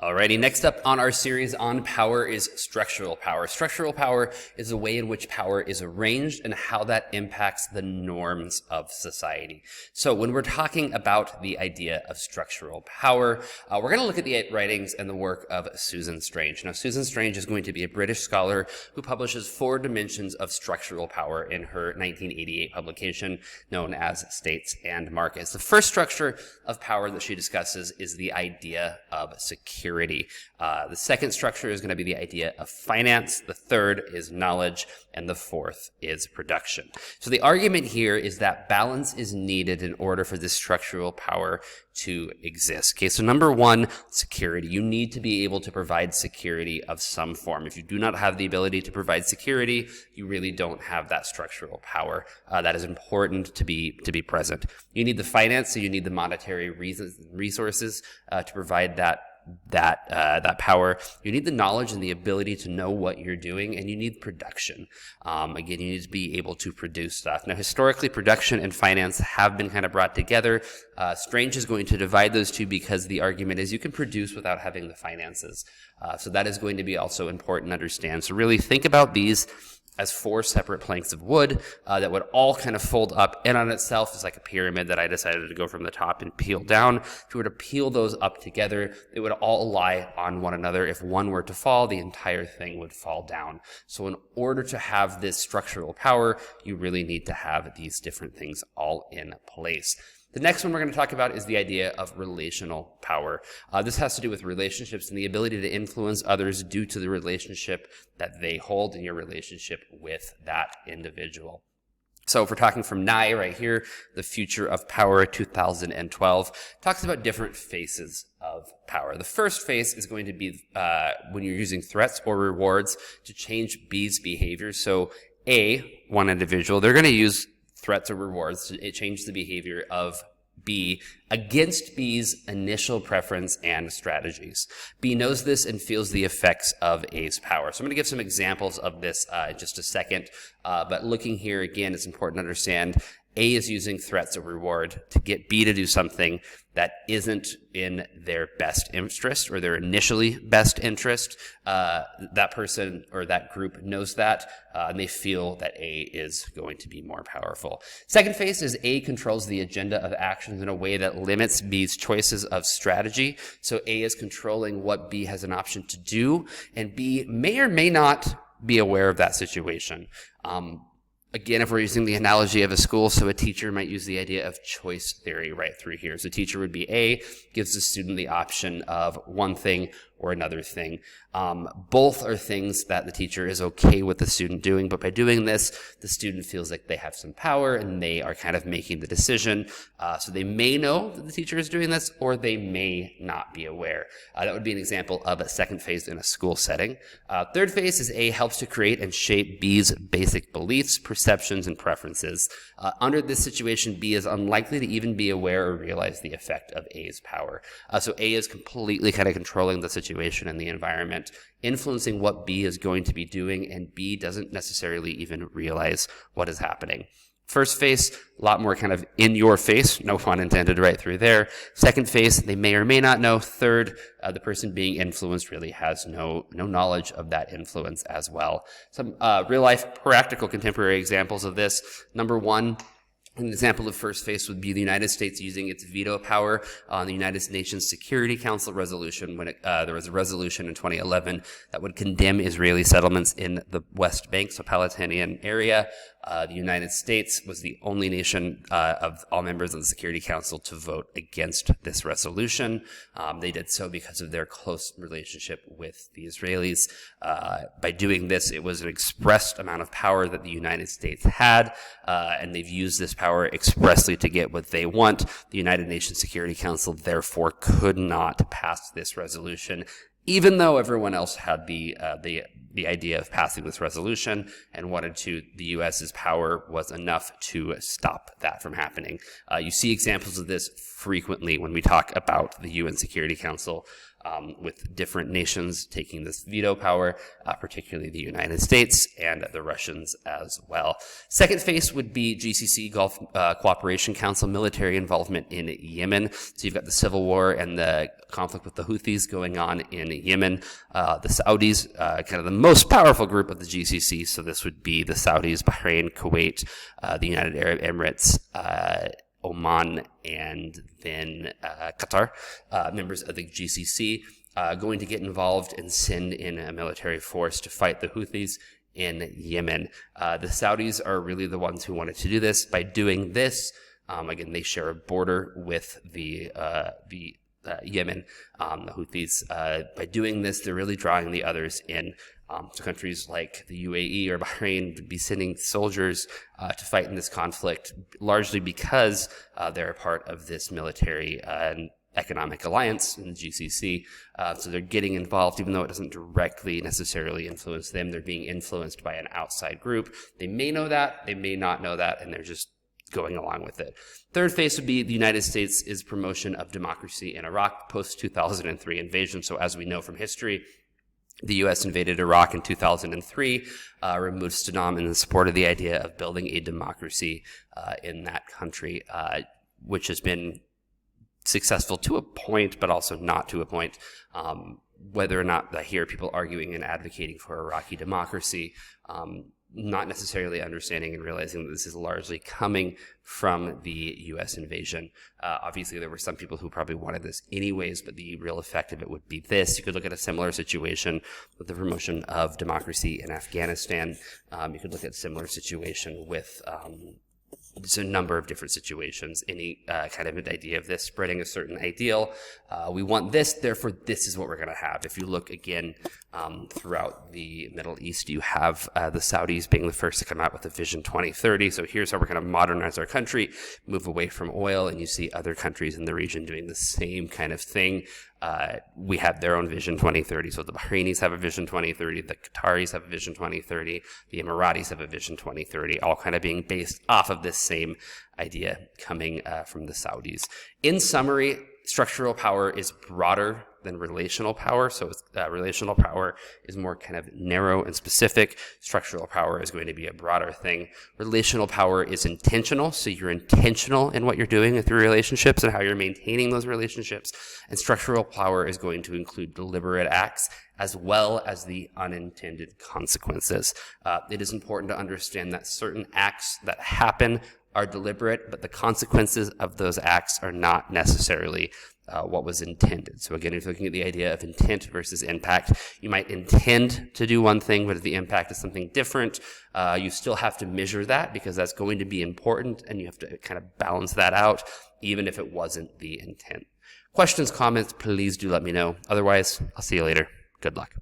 Alrighty, next up on our series on power is structural power. Structural power is the way in which power is arranged and how that impacts the norms of society. So when we're talking about the idea of structural power, we're going to look at the writings and the work of Susan Strange. Now, Susan Strange is going to be a British scholar who publishes 4 dimensions of structural power in her 1988 publication known as States and Markets. The first structure of power that she discusses is the idea of security. The second structure is going to be the idea of finance. The third is knowledge. And the fourth is production. So the argument here is that balance is needed in order for this structural power to exist. Okay, so number one, security. You need to be able to provide security of some form. If you do not have the ability to provide security, you really don't have that structural power. That is important to be present. You need the finance, so you need the monetary resources to provide that power. You need the knowledge and the ability to know what you're doing, and you need production. Again, you need to be able to produce stuff. Now, historically, production and finance have been kind of brought together. Strange is going to divide those two because the argument is you can produce without having the finances. So that is going to be also important to understand. So really think about these as 4 separate planks of wood that would all kind of fold up in on itself. It's like a pyramid that I decided to go from the top and peel down. If you were to peel those up together, it would all lie on one another. If one were to fall, the entire thing would fall down. So in order to have this structural power, you really need to have these different things all in place. The next one we're going to talk about is the idea of relational power. This has to do with relationships and the ability to influence others due to the relationship that they hold in your relationship with that individual. So if we're talking from Nye right here, The Future of Power 2012, talks about different faces of power. The first face is going to be when you're using threats or rewards to change B's behavior. So A, one individual, they're going to use threats or rewards to change the behavior of B against B's initial preference and strategies. B knows this and feels the effects of A's power. So I'm going to give some examples of this in just a second, but looking here again, it's important to understand A is using threats or reward to get B to do something that isn't in their best interest or their initially best interest. That person or that group knows that, and they feel that A is going to be more powerful. Second phase is A controls the agenda of actions in a way that limits B's choices of strategy. So A is controlling what B has an option to do, and B may or may not be aware of that situation. Again, if we're using the analogy of a school, so a teacher might use the idea of choice theory right through here. So teacher would be A, gives the student the option of one thing or another thing. Both are things that the teacher is okay with the student doing, but by doing this, the student feels like they have some power and they are kind of making the decision. So they may know that the teacher is doing this, or they may not be aware. That would be an example of a second phase in a school setting. Third phase is A helps to create and shape B's basic beliefs, perceptions, and preferences. Under this situation, B is unlikely to even be aware or realize the effect of A's power. So A is completely kind of controlling the situation and the environment, influencing what B is going to be doing, and B doesn't necessarily even realize what is happening. First phase, a lot more kind of in your face, no pun intended right through there. Second phase, they may or may not know. Third, the person being influenced really has no knowledge of that influence as well. Some real life practical contemporary examples of this. Number one, an example of first phase would be the United States using its veto power on the United Nations Security Council resolution when there was a resolution in 2011 that would condemn Israeli settlements in the West Bank, so Palestinian area. The United States was the only nation of all members of the Security Council to vote against this resolution. They did so because of their close relationship with the Israelis. By doing this, it was an expressed amount of power that the United States had, and they've used this power expressly to get what they want. The United Nations Security Council, therefore, could not pass this resolution, even though everyone else had the idea of passing this resolution and wanted to. The U.S.'s power was enough to stop that from happening. You see examples of this frequently when we talk about the UN Security Council. with different nations taking this veto power, particularly the United States and the Russians as well. Second phase would be GCC, Gulf Cooperation Council, military involvement in Yemen. So you've got the civil war and the conflict with the Houthis going on in Yemen. The Saudis, kind of the most powerful group of the GCC, so this would be the Saudis, Bahrain, Kuwait, the United Arab Emirates, Oman, and then Qatar, members of the GCC, going to get involved and send in a military force to fight the Houthis in Yemen. The Saudis are really the ones who wanted to do this. By doing this, again, they share a border with the Yemen, the Houthis. By doing this, they're really drawing the others in. So countries like the UAE or Bahrain would be sending soldiers to fight in this conflict, largely because they're a part of this military and economic alliance in the GCC. So they're getting involved, even though it doesn't directly necessarily influence them. They're being influenced by an outside group. They may know that, they may not know that, and they're just going along with it. Third phase would be the United States' promotion of democracy in Iraq post-2003 invasion. So as we know from history, the U.S. invaded Iraq in 2003, removed Saddam in support of the idea of building a democracy in that country, which has been successful to a point, but also not to a point. Whether or not I hear people arguing and advocating for Iraqi democracy, not necessarily understanding and realizing that this is largely coming from the U.S. invasion. Obviously, there were some people who probably wanted this anyways, but the real effect of it would be this. You could look at a similar situation with the promotion of democracy in Afghanistan. You could look at a similar situation with there's a number of different situations. Any kind of an idea of this, spreading a certain ideal. We want this, therefore this is what we're going to have. If you look again throughout the Middle East, you have the Saudis being the first to come out with a Vision 2030. So here's how we're going to modernize our country, move away from oil, and you see other countries in the region doing the same kind of thing. We have their own Vision 2030. So the Bahrainis have a Vision 2030, the Qataris have a Vision 2030, the Emiratis have a Vision 2030, all kind of being based off of this same idea coming from the Saudis. In summary, structural power is broader than relational power. So relational power is more kind of narrow and specific. Structural power is going to be a broader thing. Relational power is intentional. So you're intentional in what you're doing with your relationships and how you're maintaining those relationships. And structural power is going to include deliberate acts as well as the unintended consequences. It is important to understand that certain acts that happen are deliberate, but the consequences of those acts are not necessarily what was intended. So again, if you're looking at the idea of intent versus impact, you might intend to do one thing, but if the impact is something different, you still have to measure that because that's going to be important, and you have to kind of balance that out, even if it wasn't the intent. Questions, comments, please do let me know. Otherwise, I'll see you later. Good luck.